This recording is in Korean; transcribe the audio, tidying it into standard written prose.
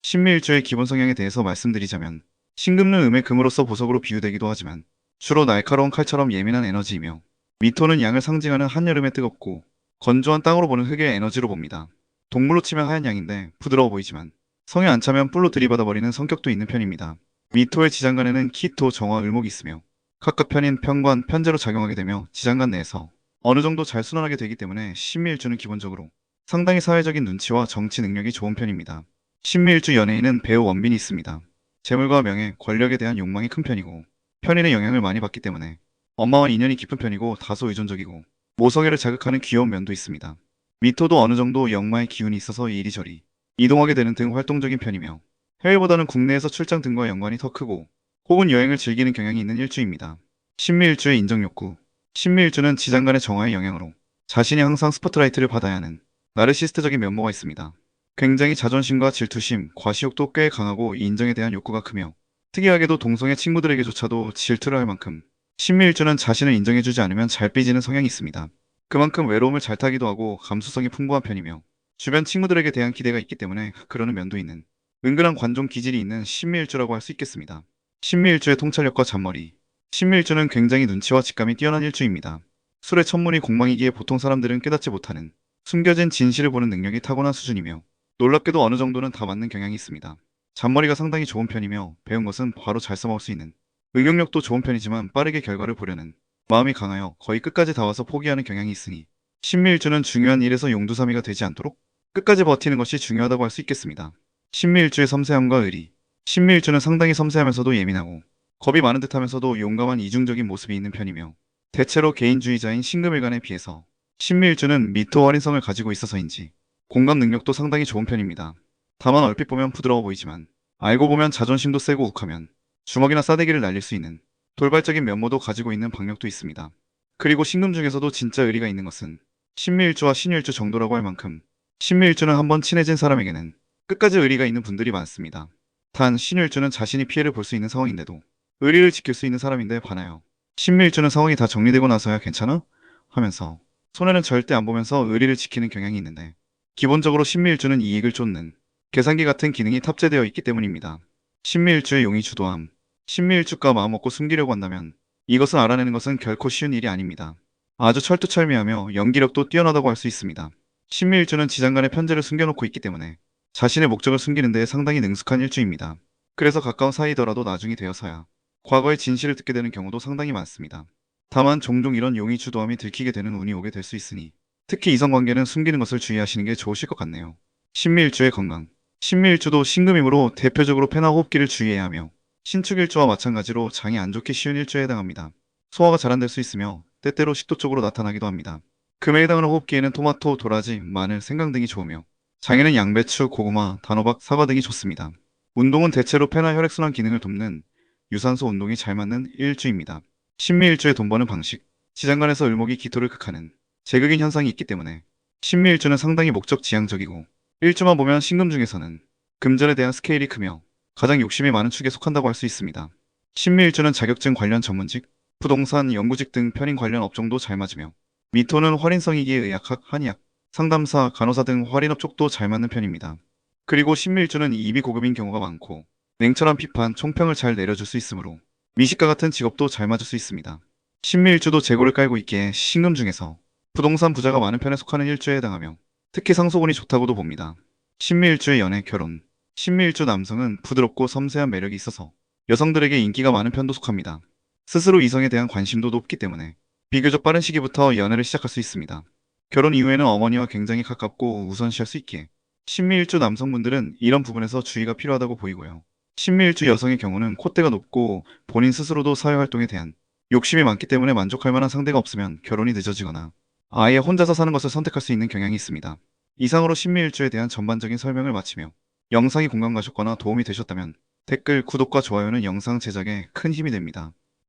신묘일주의 기본 성향에 대해서 말씀드리자면 신금은 음의 금으로서 보석으로 비유되기도 하지만 주로 날카로운 칼처럼 예민한 에너지이며 미토는 양을 상징하는 한여름의 뜨겁고 건조한 땅으로 보는 흙의 에너지로 봅니다. 동물로 치면 하얀 양인데 부드러워 보이지만 성에 안 차면 뿔로 들이받아버리는 성격도 있는 편입니다. 미토의 지장간에는 키토, 정화, 을목이 있으며 각각 편인 편관, 편제로 작용하게 되며 지장간 내에서 어느 정도 잘 순환하게 되기 때문에 신묘일주는 기본적으로 상당히 사회적인 눈치와 정치 능력이 좋은 편입니다. 신묘일주 연예인은 배우 원빈이 있습니다. 재물과 명예, 권력에 대한 욕망이 큰 편이고 편인의 영향을 많이 받기 때문에 엄마와 인연이 깊은 편이고 다소 의존적이고 모성애를 자극하는 귀여운 면도 있습니다. 미토도 어느 정도 역마의 기운이 있어서 이리저리 이동하게 되는 등 활동적인 편이며 해외보다는 국내에서 출장 등과 연관이 더 크고 혹은 여행을 즐기는 경향이 있는 일주입니다. 신묘일주의 인정욕구. 신묘일주는 지장간의 정화의 영향으로 자신이 항상 스포트라이트를 받아야 하는 나르시스트적인 면모가 있습니다. 굉장히 자존심과 질투심, 과시욕도 꽤 강하고 인정에 대한 욕구가 크며 특이하게도 동성애 친구들에게조차도 질투를 할 만큼 신묘일주는 자신을 인정해주지 않으면 잘 삐지는 성향이 있습니다. 그만큼 외로움을 잘 타기도 하고 감수성이 풍부한 편이며 주변 친구들에게 대한 기대가 있기 때문에 그러는 면도 있는 은근한 관종 기질이 있는 신묘일주라고 할 수 있겠습니다. 신묘일주의 통찰력과 잔머리. 신묘일주는 굉장히 눈치와 직감이 뛰어난 일주입니다. 술의 천문이 공망이기에 보통 사람들은 깨닫지 못하는 숨겨진 진실을 보는 능력이 타고난 수준이며 놀랍게도 어느 정도는 다 맞는 경향이 있습니다. 잔머리가 상당히 좋은 편이며 배운 것은 바로 잘 써먹을 수 있는 응용력도 좋은 편이지만 빠르게 결과를 보려는 마음이 강하여 거의 끝까지 다 와서 포기하는 경향이 있으니 신묘일주는 중요한 일에서 용두사미가 되지 않도록 끝까지 버티는 것이 중요하다고 할 수 있겠습니다. 신묘일주의 섬세함과 의리. 신묘일주는 상당히 섬세하면서도 예민하고 겁이 많은 듯하면서도 용감한 이중적인 모습이 있는 편이며 대체로 개인주의자인 신금일간에 비해서 신묘일주는 미토 어린성을 가지고 있어서인지 공감 능력도 상당히 좋은 편입니다. 다만 얼핏 보면 부드러워 보이지만 알고 보면 자존심도 세고 욱하면 주먹이나 싸대기를 날릴 수 있는 돌발적인 면모도 가지고 있는 박력도 있습니다. 그리고 신금 중에서도 진짜 의리가 있는 것은 신묘일주와 신유일주 정도라고 할 만큼 신묘일주는 한번 친해진 사람에게는 끝까지 의리가 있는 분들이 많습니다. 단 신유일주는 자신이 피해를 볼 수 있는 상황인데도 의리를 지킬 수 있는 사람인데 반하여 신묘일주는 상황이 다 정리되고 나서야 괜찮아? 하면서 손해는 절대 안 보면서 의리를 지키는 경향이 있는데 기본적으로 신묘일주는 이익을 쫓는 계산기 같은 기능이 탑재되어 있기 때문입니다. 신묘일주의 용이 주도함. 신묘일주가 마음먹고 숨기려고 한다면 이것을 알아내는 것은 결코 쉬운 일이 아닙니다. 아주 철두철미하며 연기력도 뛰어나다고 할 수 있습니다. 신묘일주는 지장간의 편제를 숨겨놓고 있기 때문에 자신의 목적을 숨기는 데 상당히 능숙한 일주입니다. 그래서 가까운 사이더라도 나중이 되어서야 과거의 진실을 듣게 되는 경우도 상당히 많습니다. 다만 종종 이런 용의 주도함이 들키게 되는 운이 오게 될 수 있으니 특히 이성관계는 숨기는 것을 주의하시는 게 좋으실 것 같네요. 신묘일주의 건강. 신묘일주도 신금이므로 대표적으로 폐나 호흡기를 주의해야 하며 신축일주와 마찬가지로 장이 안 좋기 쉬운 일주에 해당합니다. 소화가 잘 안 될 수 있으며 때때로 식도 쪽으로 나타나기도 합니다. 금에 해당하는 호흡기에는 토마토, 도라지, 마늘, 생강 등이 좋으며 장에는 양배추, 고구마, 단호박, 사과 등이 좋습니다. 운동은 대체로 폐나 혈액순환 기능을 돕는 유산소 운동이 잘 맞는 일주입니다. 신묘일주의 돈 버는 방식. 지장간에서 을목이 기토를 극하는 제극인 현상이 있기 때문에 신묘일주는 상당히 목적 지향적이고 일주만 보면 신금 중에서는 금전에 대한 스케일이 크며 가장 욕심이 많은 축에 속한다고 할 수 있습니다. 신묘일주는 자격증 관련 전문직, 부동산, 연구직 등 편인 관련 업종도 잘 맞으며 미토는 활인성이기에 의학학, 한의학, 상담사, 간호사 등 활인업 쪽도 잘 맞는 편입니다. 그리고 신묘일주는 입이 고급인 경우가 많고 냉철한 비판, 총평을 잘 내려줄 수 있으므로 미식가 같은 직업도 잘 맞을 수 있습니다. 신묘일주도 재고를 깔고 있기에 신금 중에서 부동산 부자가 많은 편에 속하는 일주에 해당하며 특히 상소운이 좋다고도 봅니다. 신묘일주의 연애, 결혼. 신묘일주 남성은 부드럽고 섬세한 매력이 있어서 여성들에게 인기가 많은 편도 속합니다. 스스로 이성에 대한 관심도 높기 때문에 비교적 빠른 시기부터 연애를 시작할 수 있습니다. 결혼 이후에는 어머니와 굉장히 가깝고 우선시할 수 있기에 신묘일주 남성분들은 이런 부분에서 주의가 필요하다고 보이고요. 신묘일주 여성의 경우는 콧대가 높고 본인 스스로도 사회활동에 대한 욕심이 많기 때문에 만족할 만한 상대가 없으면 결혼이 늦어지거나 아예 혼자서 사는 것을 선택할 수 있는 경향이 있습니다. 이상으로 신묘일주에 대한 전반적인 설명을 마치며 영상이 공감 가셨거나 도움이 되셨다면 댓글, 구독과 좋아요는 영상 제작에 큰 힘이 됩니다.